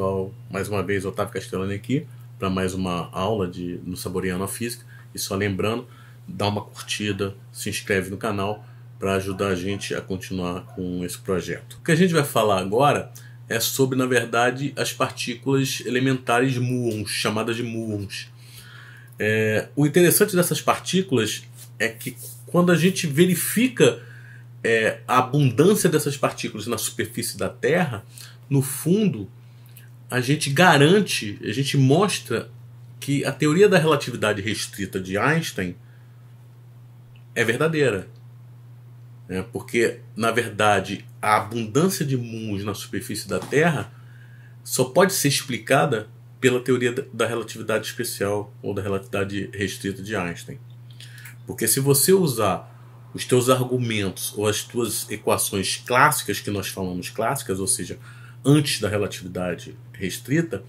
pessoal, mais uma vez Otávio Castellani aqui para mais uma aula no Saboreando a Física. E só lembrando, dá uma curtida, se inscreve no canal para ajudar a gente a continuar com esse projeto. O que a gente vai falar agora é sobre, na verdade, as partículas elementares muons, chamadas de muons. O interessante dessas partículas é que quando a gente verifica a abundância dessas partículas na superfície da Terra, no fundo, a gente garante, a gente mostra que a teoria da relatividade restrita de Einstein é verdadeira. Porque, na verdade, a abundância de muons na superfície da Terra só pode ser explicada pela teoria da relatividade especial ou da relatividade restrita de Einstein. Porque se você usar os teus argumentos ou as tuas equações clássicas, que nós falamos clássicas, ou seja, antes da relatividade restrita,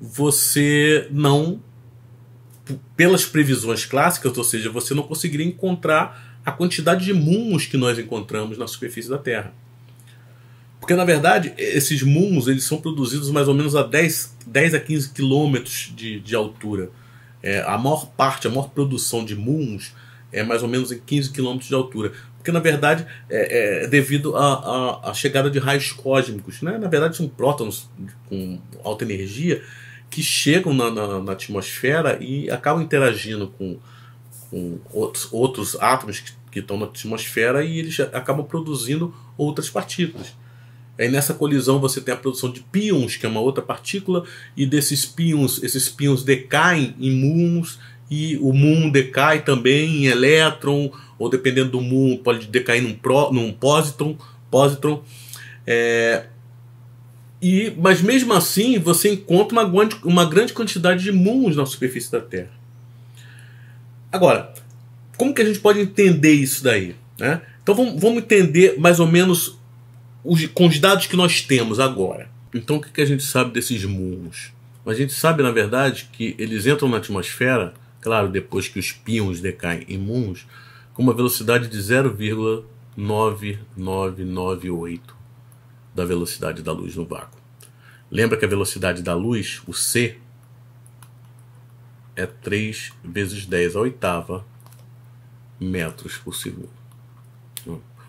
você não, pelas previsões clássicas, ou seja, você não conseguiria encontrar a quantidade de muons que nós encontramos na superfície da Terra. Porque, na verdade, esses muons eles são produzidos mais ou menos a 10 a 15 quilômetros de altura. A maior produção de muons é mais ou menos em 15 km de altura. Porque, na verdade, é devido à chegada de raios cósmicos. Né? Na verdade, são prótons com alta energia que chegam na atmosfera e acabam interagindo com outros átomos que estão na atmosfera e eles acabam produzindo outras partículas. Aí nessa colisão você tem a produção de pions, que é uma outra partícula, e desses pions, esses pions decaem em muons, e o muon decai também em elétron, ou dependendo do muon pode decair num positron. Mas mesmo assim você encontra uma grande quantidade de muons na superfície da Terra. Agora, como que a gente pode entender isso daí? Né? Então vamos entender mais ou menos com os dados que nós temos agora. Então o que a gente sabe desses muons? A gente sabe, na verdade, que eles entram na atmosfera, claro, depois que os pions decaem em muons, com uma velocidade de 0,9998 da velocidade da luz no vácuo. Lembra que a velocidade da luz, o c, é 3 vezes 10 à oitava metros por segundo.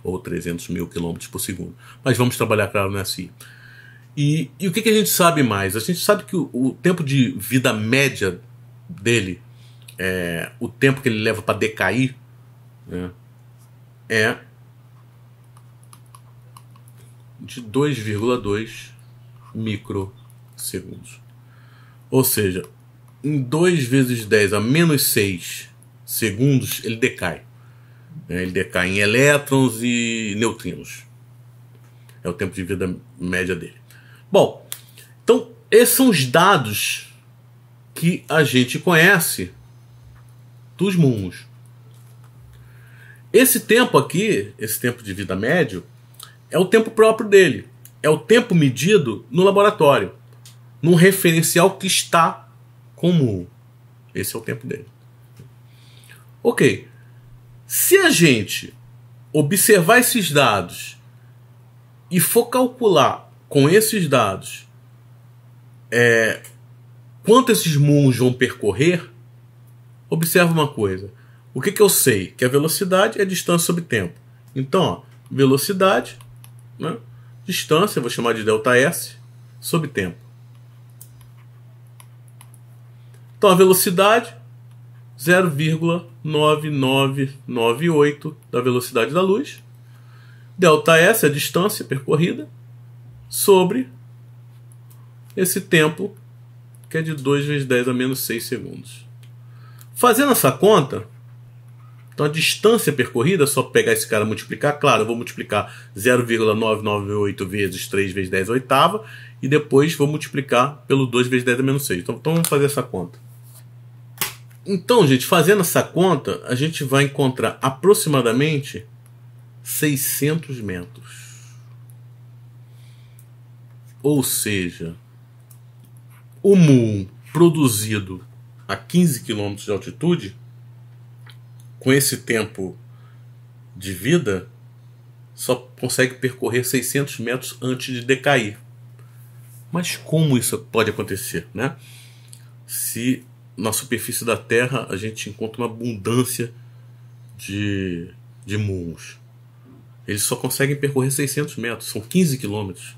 Ou 300 mil quilômetros por segundo. Mas vamos trabalhar, claro, nessa. E o que a gente sabe mais? A gente sabe que o tempo de vida média dele, o tempo que ele leva para decair, né, é de 2,2 microsegundos. Ou seja, em 2 vezes 10 a menos 6 segundos ele decai. Ele decai em elétrons e neutrinos. É o tempo de vida média dele. Bom, então esses são os dados que a gente conhece dos muons. Esse tempo aqui, esse tempo de vida médio, é o tempo próprio dele. É o tempo medido no laboratório, num referencial que está com o muon. Esse é o tempo dele. Ok. Se a gente observar esses dados e for calcular com esses dados quanto esses muons vão percorrer, observa uma coisa. O que eu sei? Que a velocidade é distância sobre tempo. Então, ó, velocidade, né, distância, vou chamar de ΔS, sobre tempo. Então, a velocidade 0,9998 da velocidade da luz. ΔS é a distância percorrida sobre esse tempo que é de 2 vezes 10 a menos 6 segundos. Fazendo essa conta, então a distância percorrida, só pegar esse cara e multiplicar, claro, eu vou multiplicar 0,998 vezes 3 vezes 10 a oitava e depois vou multiplicar pelo 2 vezes 10 a menos 6. Então vamos fazer essa conta. Então, gente, fazendo essa conta, a gente vai encontrar aproximadamente 600 metros. Ou seja, o muon produzido a 15 km de altitude, com esse tempo de vida, só consegue percorrer 600 metros antes de decair. Mas como isso pode acontecer, né? Se na superfície da Terra a gente encontra uma abundância de muons. Eles só conseguem percorrer 600 metros, são 15 quilômetros.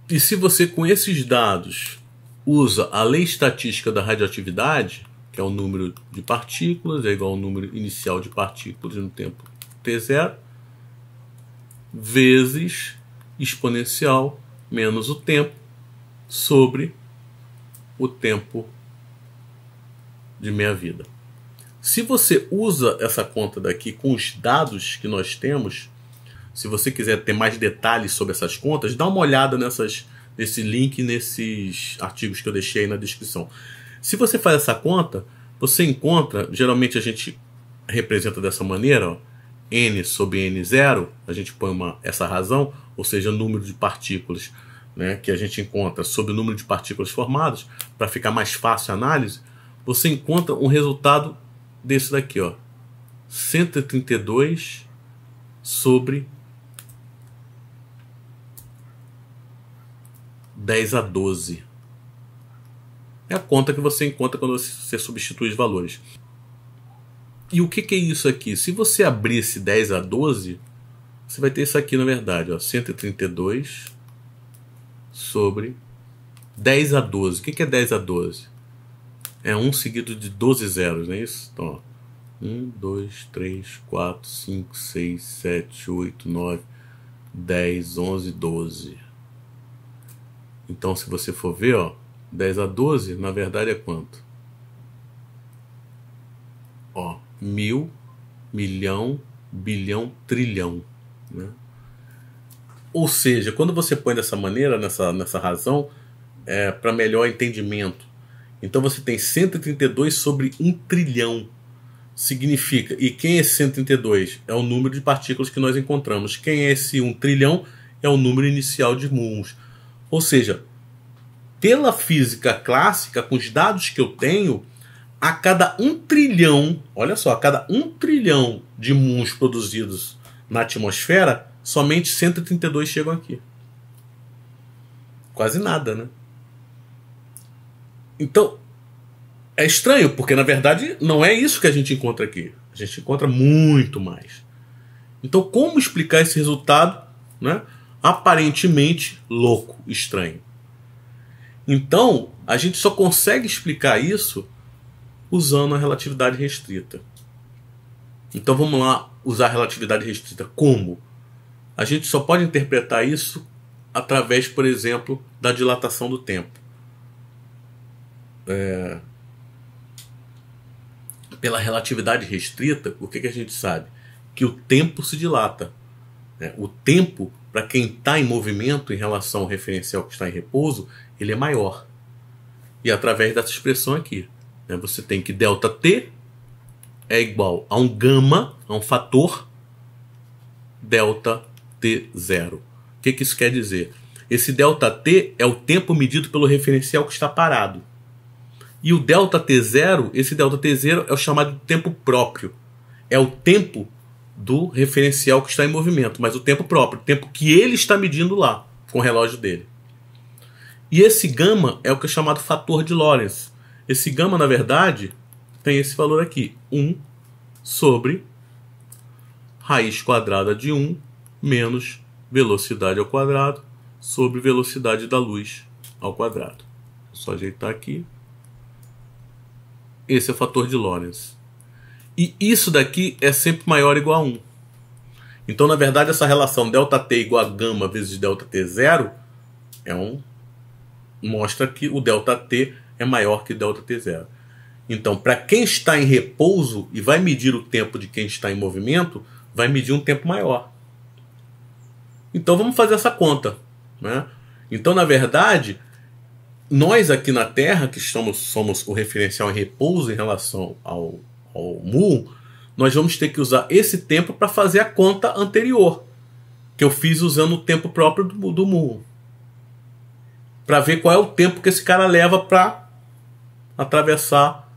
E se você, com esses dados, usa a lei estatística da radioatividade, que é o número de partículas, é igual ao número inicial de partículas no tempo t0, vezes exponencial menos o tempo sobre o tempo de meia-vida. Se você usa essa conta daqui com os dados que nós temos, se você quiser ter mais detalhes sobre essas contas, dá uma olhada nesse link, nesses artigos que eu deixei aí na descrição. Se você faz essa conta, você encontra, geralmente a gente representa dessa maneira, ó, n sobre n0, a gente põe essa razão, ou seja, o número de partículas, né, que a gente encontra sobre o número de partículas formadas, para ficar mais fácil a análise, você encontra um resultado desse daqui, ó, 132 sobre 10 a 12. É a conta que você encontra quando você substitui os valores. E o que é isso aqui? Se você abrir esse 10 a 12, você vai ter isso aqui na verdade, ó, 132 sobre 10 a 12. O que é 10 a 12? É 1 seguido de 12 zeros, não é isso? Então, ó, 1, 2, 3, 4, 5, 6, 7, 8, 9, 10, 11, 12. Então, se você for ver, ó, 10 a 12, na verdade é quanto? Ó, 1000, milhão, bilhão, trilhão, né? Ou seja, quando você põe dessa maneira, nessa razão, para melhor entendimento. Então você tem 132 sobre 1 trilhão. Significa, e quem é esse 132? É o número de partículas que nós encontramos. Quem é esse 1 trilhão? É o número inicial de muons. Ou seja, pela física clássica, com os dados que eu tenho, a cada 1 trilhão, olha só, a cada 1 trilhão de muons produzidos na atmosfera, somente 132 chegam aqui. Quase nada, né? Então, é estranho, porque na verdade não é isso que a gente encontra aqui. A gente encontra muito mais. Então, como explicar esse resultado, né, aparentemente louco, estranho? Então, a gente só consegue explicar isso usando a relatividade restrita. Então, vamos lá usar a relatividade restrita. Como? A gente só pode interpretar isso através, por exemplo, da dilatação do tempo. Pela relatividade restrita, o que a gente sabe? Que o tempo se dilata. O tempo, para quem está em movimento em relação ao referencial que está em repouso, ele é maior. E através dessa expressão aqui, você tem que ΔT é igual a um gama, a um fator ΔT0. O que isso quer dizer? Esse ΔT é o tempo medido pelo referencial que está parado. E o ΔT0, esse ΔT0 é o chamado de tempo próprio. É o tempo do referencial que está em movimento, mas o tempo próprio, o tempo que ele está medindo lá, com o relógio dele. E esse gama é o que é chamado fator de Lorentz. Esse gama, na verdade, tem esse valor aqui, 1 sobre raiz quadrada de 1 menos velocidade ao quadrado sobre velocidade da luz ao quadrado. Vou só ajeitar aqui. Esse é o fator de Lorentz. E isso daqui é sempre maior ou igual a 1. Então, na verdade, essa relação ΔT igual a gama vezes ΔT0 mostra que o ΔT é maior que ΔT0. Então, para quem está em repouso e vai medir o tempo de quem está em movimento, vai medir um tempo maior. Então, vamos fazer essa conta, né? Então, na verdade, nós aqui na Terra, que somos o referencial em repouso em relação ao muon, nós vamos ter que usar esse tempo para fazer a conta anterior, que eu fiz usando o tempo próprio do muon, para ver qual é o tempo que esse cara leva para atravessar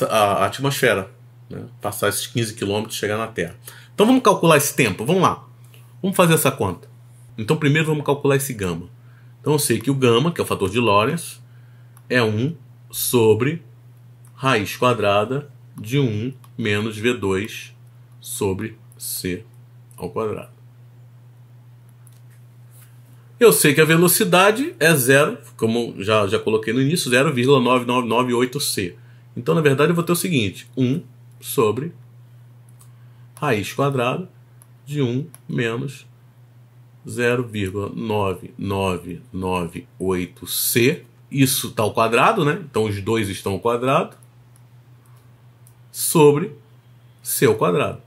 a atmosfera, né? Passar esses 15 km e chegar na Terra. Então vamos calcular esse tempo, vamos lá. Vamos fazer essa conta. Então primeiro vamos calcular esse gama. Então eu sei que o gama, que é o fator de Lorentz, é 1 sobre raiz quadrada de 1 menos V2 sobre C ao quadrado. Eu sei que a velocidade é 0, como já coloquei no início, 0,9998C. Então, na verdade, eu vou ter o seguinte: 1 sobre raiz quadrada de 1 menos 0,9998C. Isso está ao quadrado, né? Então, os dois estão ao quadrado. Sobre C ao quadrado.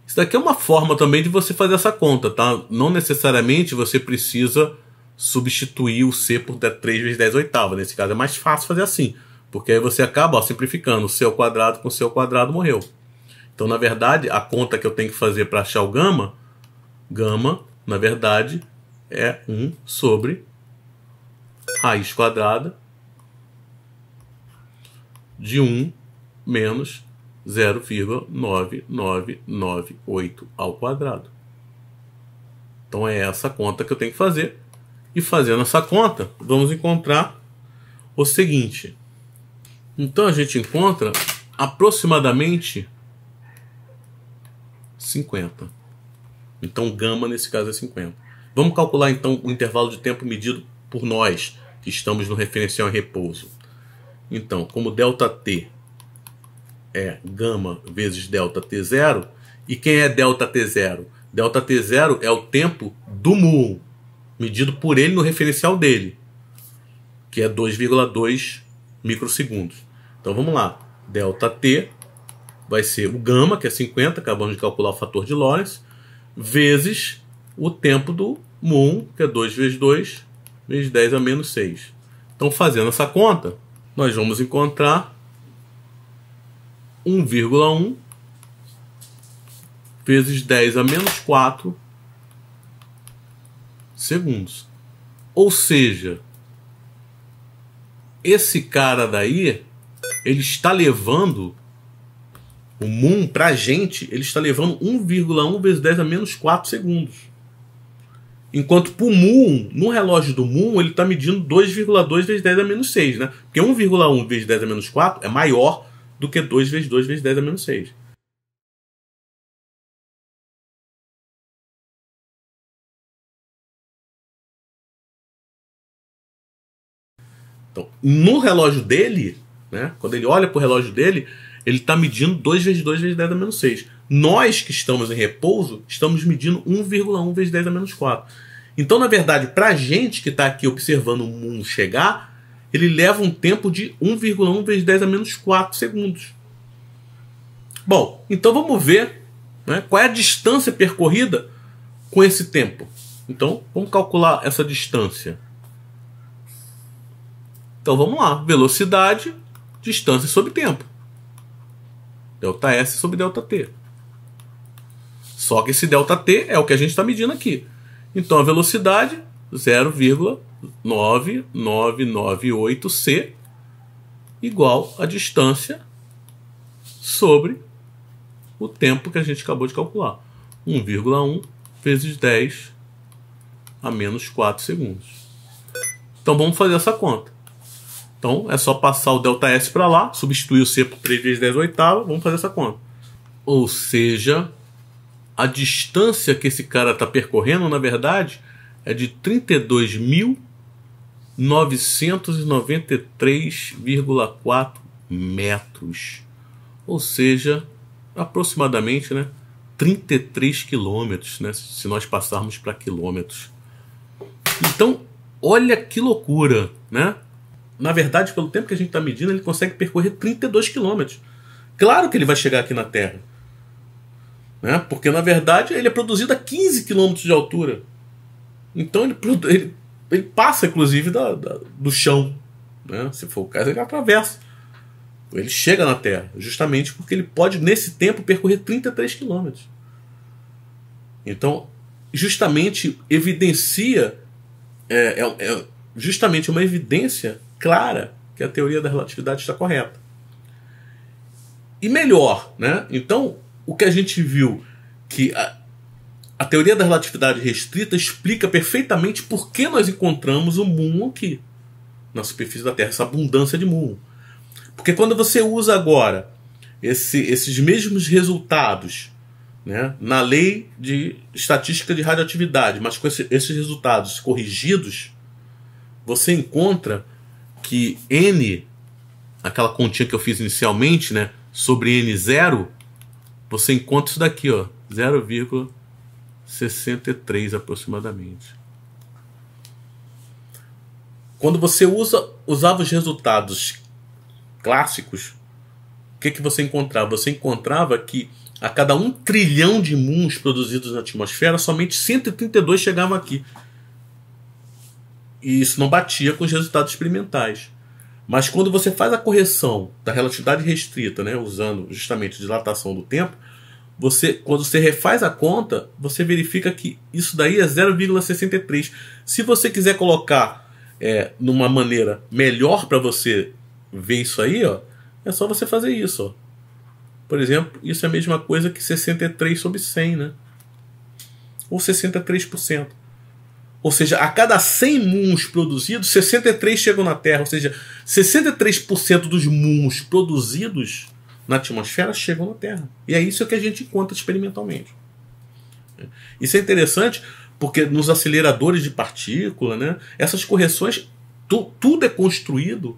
Isso daqui é uma forma também de você fazer essa conta, tá? Não necessariamente você precisa substituir o C por 3 vezes 10 oitavas. Nesse caso é mais fácil fazer assim, porque aí você acaba simplificando. C ao quadrado com C ao quadrado morreu. Então, na verdade, a conta que eu tenho que fazer para achar o gama, na verdade, é 1 sobre raiz quadrada de 1 menos 0,9998 ao quadrado. Então é essa conta que eu tenho que fazer. E fazendo essa conta, vamos encontrar o seguinte. Então a gente encontra aproximadamente 50. Então gama nesse caso é 50. Vamos calcular então o intervalo de tempo medido por nós, que estamos no referencial em repouso. Então, como ΔT é gama vezes ΔT0, e quem é ΔT0? ΔT0 é o tempo do muon, medido por ele no referencial dele, que é 2,2 microsegundos. Então vamos lá, ΔT vai ser o gama, que é 50, acabamos de calcular o fator de Lorentz, vezes o tempo do muon, que é 2 vezes 2, vezes 10 a menos 6. Então, fazendo essa conta, nós vamos encontrar 1,1 vezes 10 a menos 4 segundos. Ou seja, esse cara daí, ele está levando o muon para a gente, ele está levando 1,1 vezes 10 a menos 4 segundos. Enquanto para o muon, no relógio do muon, ele está medindo 2,2 vezes 10 a menos 6, né? Porque 1,1 vezes 10 a menos 4 é maior do que 2 vezes 2 vezes 10 a menos 6. Então, no relógio dele, né, quando ele olha para o relógio dele, ele está medindo 2 vezes 2 vezes 10 a menos 6. Nós que estamos em repouso, estamos medindo 1,1 vezes 10 a menos 4. Então, na verdade, para a gente que está aqui observando o mundo chegar, ele leva um tempo de 1,1 vezes 10 a menos 4 segundos. Bom, então vamos ver, né, qual é a distância percorrida com esse tempo. Então, vamos calcular essa distância. Então, vamos lá. Velocidade, distância sobre tempo. ΔS sobre ΔT. Só que esse ΔT é o que a gente está medindo aqui. Então, a velocidade, 0,9998C igual a distância sobre o tempo que a gente acabou de calcular. 1,1 vezes 10 a menos 4 segundos. Então, vamos fazer essa conta. Então, é só passar o ΔS para lá, substituir o C por 3 vezes 10 oitavas, vamos fazer essa conta. Ou seja, a distância que esse cara está percorrendo, na verdade, é de 32.993,4 metros. Ou seja, aproximadamente, né, 33 quilômetros, né, se nós passarmos para quilômetros. Então, olha que loucura, né? Na verdade, pelo tempo que a gente está medindo, ele consegue percorrer 32 quilômetros. Claro que ele vai chegar aqui na Terra, né? Porque, na verdade, ele é produzido a 15 quilômetros de altura. Então, ele passa, inclusive, do chão, né? Se for o caso, ele atravessa. Ele chega na Terra, justamente porque ele pode, nesse tempo, percorrer 33 quilômetros. Então, justamente evidencia, justamente uma evidência clara que a teoria da relatividade está correta. E melhor, né? Então, o que a gente viu, que a teoria da relatividade restrita explica perfeitamente por que nós encontramos o muon aqui, na superfície da Terra, essa abundância de muon. Porque quando você usa agora esses mesmos resultados, né, na lei de estatística de radioatividade, mas com esses resultados corrigidos, você encontra que N, aquela continha que eu fiz inicialmente, né, sobre N0, você encontra isso daqui, ó, 0,63 aproximadamente. Quando você usava os resultados clássicos, o que você encontrava? Você encontrava que a cada 1 trilhão de muons produzidos na atmosfera, somente 132 chegavam aqui. E isso não batia com os resultados experimentais. Mas quando você faz a correção da relatividade restrita, né, usando justamente dilatação do tempo, quando você refaz a conta, você verifica que isso daí é 0,63. Se você quiser colocar numa maneira melhor para você ver isso aí, ó, é só você fazer isso. Ó. Por exemplo, isso é a mesma coisa que 63 sobre 100, né? Ou 63%. Ou seja, a cada 100 muons produzidos, 63 chegam na Terra. Ou seja, 63% dos muons produzidos na atmosfera chegam na Terra. E é isso que a gente encontra experimentalmente. Isso é interessante porque nos aceleradores de partícula, né, essas correções, tudo é construído.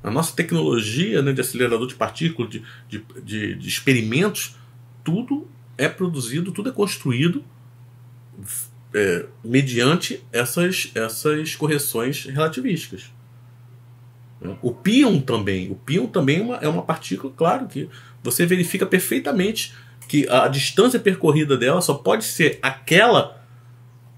A nossa tecnologia, né, de acelerador de partículas, de experimentos, tudo é produzido, tudo é construído mediante essas correções relativísticas. O pion também é uma partícula, claro, que você verifica perfeitamente que a distância percorrida dela só pode ser aquela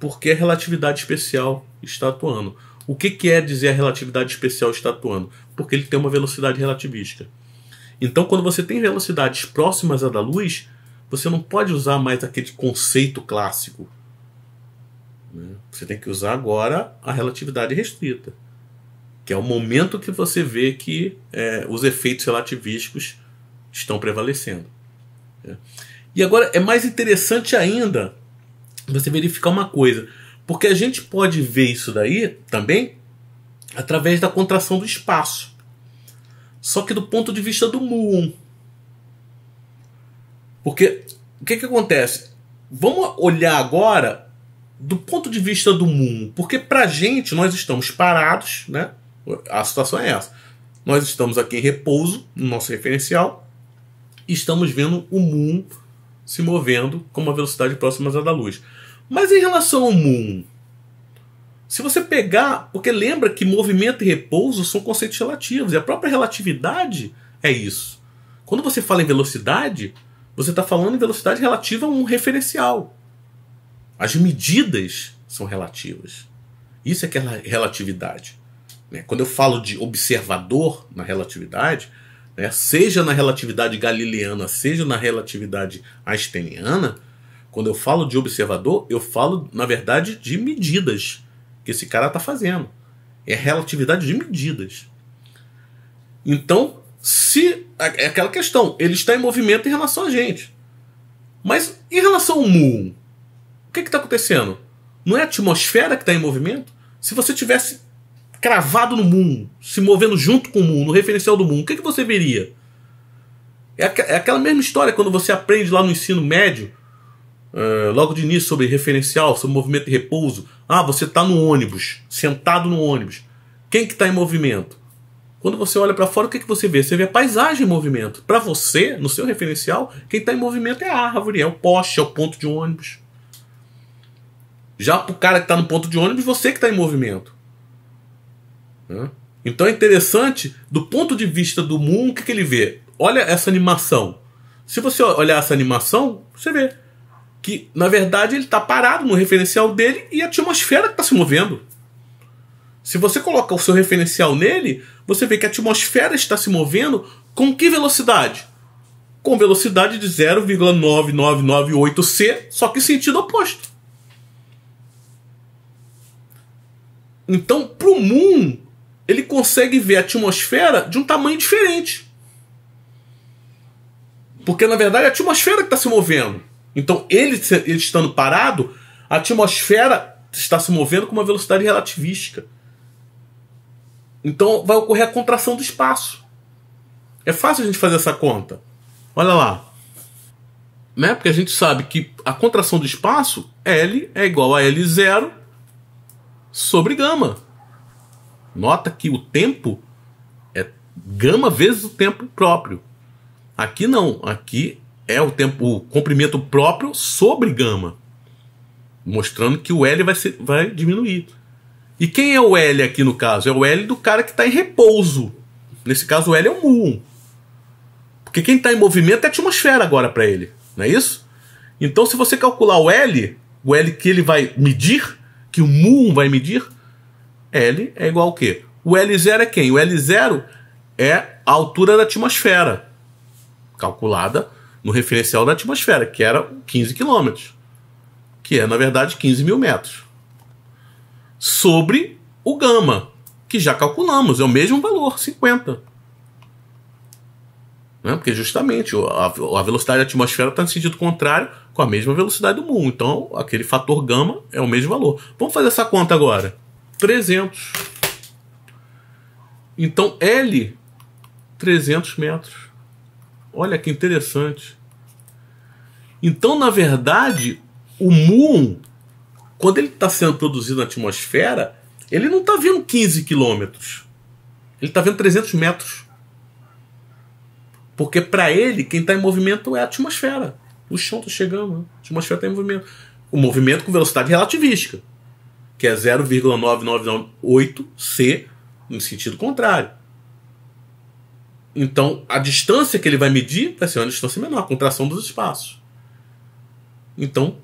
porque a relatividade especial está atuando. O que quer dizer a relatividade especial está atuando? Porque ele tem uma velocidade relativística. Então, quando você tem velocidades próximas à da luz, você não pode usar mais aquele conceito clássico. Você tem que usar agora a relatividade restrita, que é o momento que você vê que os efeitos relativísticos estão prevalecendo. E agora é mais interessante ainda você verificar uma coisa, porque a gente pode ver isso daí também através da contração do espaço, só que do ponto de vista do muon. Porque o que acontece? Vamos olhar agora do ponto de vista do muon, porque pra gente nós estamos parados, né? A situação é essa. Nós estamos aqui em repouso no nosso referencial e estamos vendo o muon se movendo com uma velocidade próxima à da luz. Mas em relação ao muon, se você pegar, porque lembra que movimento e repouso são conceitos relativos, e a própria relatividade é isso. Quando você fala em velocidade, você está falando em velocidade relativa a um referencial. As medidas são relativas. Isso é que é relatividade. Quando eu falo de observador na relatividade, seja na relatividade galileana, seja na relatividade einsteiniana, quando eu falo de observador, eu falo, na verdade, de medidas que esse cara está fazendo. É relatividade de medidas. Então, é aquela questão, ele está em movimento em relação a gente. Mas em relação ao muon, o que está acontecendo? Não é a atmosfera que está em movimento? Se você tivesse cravado no muon, se movendo junto com o muon, no referencial do muon, o que você veria? É aquela mesma história quando você aprende lá no ensino médio, logo de início, sobre referencial, sobre movimento e repouso. Você está no ônibus, sentado no ônibus. Quem que está em movimento? Quando você olha para fora, o que você vê? Você vê a paisagem em movimento. Para você, no seu referencial, quem está em movimento é a árvore, é o poste, é o ponto de ônibus. Já para o cara que está no ponto de ônibus, você que está em movimento. Então é interessante, do ponto de vista do muon, o que ele vê? Olha essa animação. Se você olhar essa animação, você vê que, na verdade, ele está parado no referencial dele e a atmosfera que está se movendo. Se você coloca o seu referencial nele, você vê que a atmosfera está se movendo com que velocidade? Com velocidade de 0,9998 c, só que em sentido oposto. Então, para o muon, ele consegue ver a atmosfera de um tamanho diferente. Porque, na verdade, é a atmosfera que está se movendo. Então, ele estando parado, a atmosfera está se movendo com uma velocidade relativística. Então, vai ocorrer a contração do espaço. É fácil a gente fazer essa conta. Olha lá. Né? Porque a gente sabe que a contração do espaço, L é igual a L0 sobre gama. Nota que o tempo é gama vezes o tempo próprio. Aqui não. Aqui é o comprimento próprio sobre gama. Mostrando que o L vai diminuir. E quem é o L aqui no caso? É o L do cara que está em repouso. Nesse caso o L é o muon. Porque quem está em movimento é a atmosfera agora para ele. Não é isso? Então se você calcular o L que ele vai medir, que o muon vai medir, L é igual ao quê? O L0 é quem? O L0 é a altura da atmosfera. Calculada no referencial da atmosfera, que era 15 km. Que é, na verdade, 15.000 metros. Sobre o gama, que já calculamos, é o mesmo valor, 50. Né? Porque justamente a velocidade da atmosfera está no sentido contrário com a mesma velocidade do muon. Então, aquele fator gama é o mesmo valor. Vamos fazer essa conta agora. 300. Então, L, 300 metros. Olha que interessante. Então, na verdade, o muon, quando ele está sendo produzido na atmosfera, ele não está vendo 15 quilômetros. Ele está vendo 300 metros. Porque para ele, quem está em movimento é a atmosfera. O chão está chegando, né? A atmosfera está em movimento. O movimento com velocidade relativística, que é 0,9998 c no sentido contrário. Então, a distância que ele vai medir vai ser uma distância menor, a contração dos espaços. Então,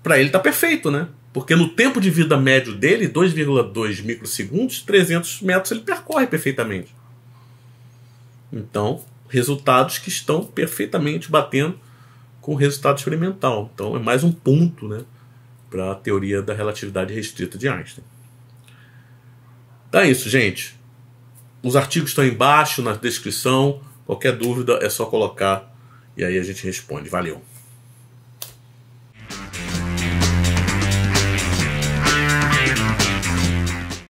para ele está perfeito, né? Porque no tempo de vida médio dele, 2,2 microsegundos, 300 metros ele percorre perfeitamente. Então, resultados que estão perfeitamente batendo com o resultado experimental. Então, é mais um ponto, né, para a teoria da relatividade restrita de Einstein. Então é isso, gente. Os artigos estão embaixo na descrição. Qualquer dúvida é só colocar e aí a gente responde. Valeu!